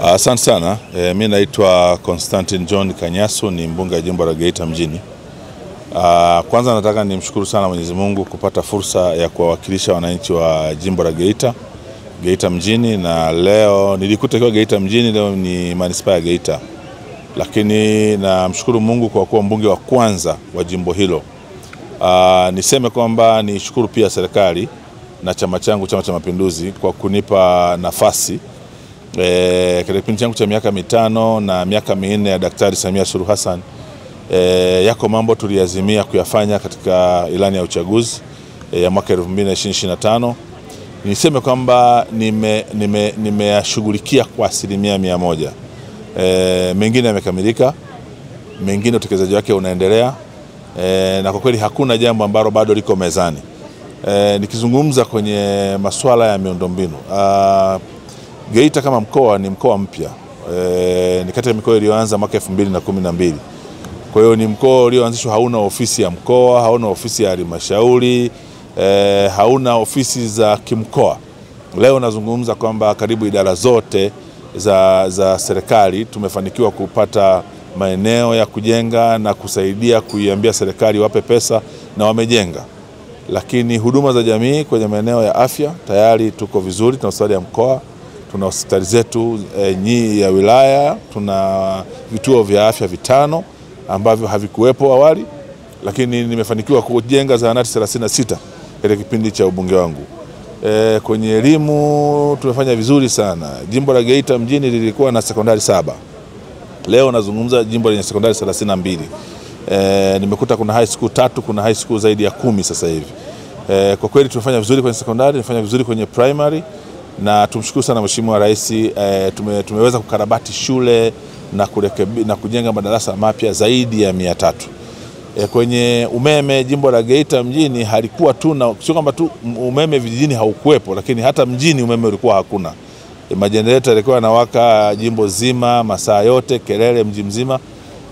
Asante sana. Mimi naitwa Constantine John Kanyasu, ni mbunge wa jimbo la Geita mjini. Kwanza nataka nimshukuru sana Mwenyezi Mungu kupata fursa ya kuwakilisha wananchi wa jimbo la Geita mjini, na leo nilikuta kwa Geita mjini, leo ni manispaa ya Geita. Lakini namshukuru Mungu kwa kuwa mbunge wa kwanza wa jimbo hilo. Niseme kwamba nishukuru pia serikali na chama changu, Chama cha Mapinduzi, kwa kunipa nafasi katika kipindi changu cha miaka 5 na miaka 4 ya Daktari Samia Suluhu Hassan. Yako mambo tuliazimia kuyafanya katika ilani ya uchaguzi ya mwaka 2025. Niseme kwamba nimeyashughulikia kwa 100%. Mengine yamekamilika, mengine utekelezaji wake unaendelea, na kwa kweli hakuna jambo ambalo bado liko mezani. Nikizungumza kwenye masuala ya miundombinu, Geita kama mkoa ni mkoa mpya. Ni kati ya mikoa iliyoanza mwaka 2012. Kwa hiyo ni mkoa ulioanzishwa, hauna ofisi ya mkoa, hauna ofisi ya halmashauri, hauna ofisi za kimkoa. Leo nazungumza kwamba karibu idara zote za serikali tumefanikiwa kupata maeneo ya kujenga na kusaidia kuiambia serikali wape pesa, na wamejenga. Lakini huduma za jamii kwenye maeneo ya afya tayari tuko vizuri. Tuna hospitali ya mkoa, tuna hospitali zetu ya wilaya, tuna vituo vya afya 5 ambavyo havikuwepo awali, lakini nimefanikiwa kujenga zahanati 36 katika kipindi cha ubunge wangu. Kwenye elimu tumefanya vizuri sana. Jimbo la Geita mjini lilikuwa na sekondari 7. Leo nazungumza jimbo lenye sekondari 32. Nimekuta kuna high school 3, kuna high school zaidi ya 10 sasa hivi. Kwa kweli tumefanya vizuri kwenye sekondari, tumefanya vizuri kwenye primary, na tumshukuru sana Mheshimiwa Rais. Tumeweza kukarabati shule na kujenga madarasa mapya zaidi ya 300. Kwenye umeme, jimbo la Geita mjini halikuwa tu, na sio kwamba tu umeme vijijini haukuwepo, lakini hata mjini umeme ulikuwa hakuna. Majenereta yalikuwa yanawaka jimbo zima masaa yote, kelele mji mzima.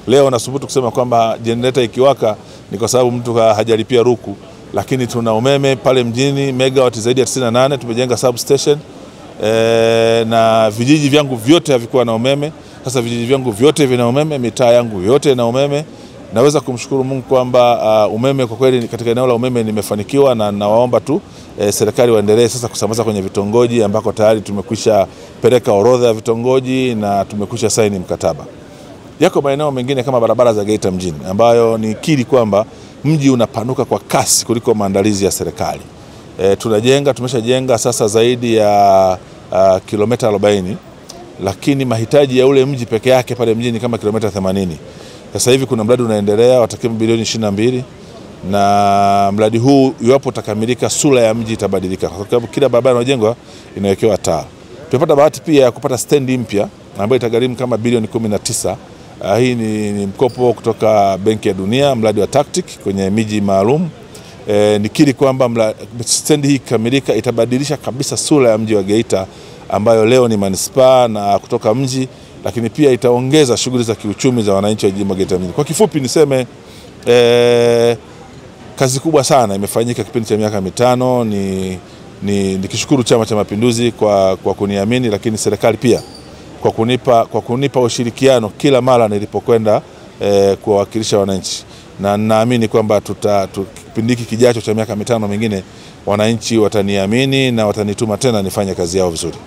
Leo nasubutu kusema kwamba jenereta ikiwaka ni kwa sababu mtu hajalipia ruku, lakini tuna umeme pale mjini megawatt zaidi ya 98. Tumejenga substation, na vijiji vyangu vyote havikuwa na umeme. Sasa vijiji vyangu vyote vina umeme, mitaa yangu yote ina umeme. Naweza kumshukuru Mungu kwamba umeme kwa kweli katika eneo la umeme nimefanikiwa, na nawaomba tu serikali waendelee sasa kusambaza kwenye vitongoji ambako tayari tumekwisha peleka orodha ya vitongoji na tumekwisha saini mkataba. Yako maeneo mengine kama barabara za Geita mjini ambayo nikiri kwamba mji unapanuka kwa kasi kuliko maandalizi ya serikali. Tumeshajenga sasa zaidi ya kilomita 40, lakini mahitaji ya ule mji peke yake pale mjini kama kilomita 80. Sasa hivi kuna mradi unaendelea wa takriban bilioni 22, na mradi huu iwapo utakamilika, sura ya mji itabadilika kwa sababu kila barabara inayojengwa inawekewa taa. Tumepata bahati pia ya kupata stendi mpya ambayo itagharimu kama bilioni 19. Hii ni mkopo kutoka Benki ya Dunia, mradi wa TACTIC kwenye miji maalum. Nikiri kwamba stendi hii kamilika itabadilisha kabisa sura ya mji wa Geita ambayo leo ni manispaa na kutoka mji, lakini pia itaongeza shughuli za kiuchumi za wananchi wa jimbo Geita mjini. Kwa kifupi niseme kazi kubwa sana imefanyika kipindi cha miaka 5. Nikishukuru Chama cha Mapinduzi kwa kuniamini, lakini serikali pia kwa kunipa ushirikiano kila mara nilipokwenda kuwakilisha wananchi, na naamini kwamba kipindi kijacho cha miaka 5 mingine wananchi wataniamini na watanituma tena nifanye kazi yao vizuri.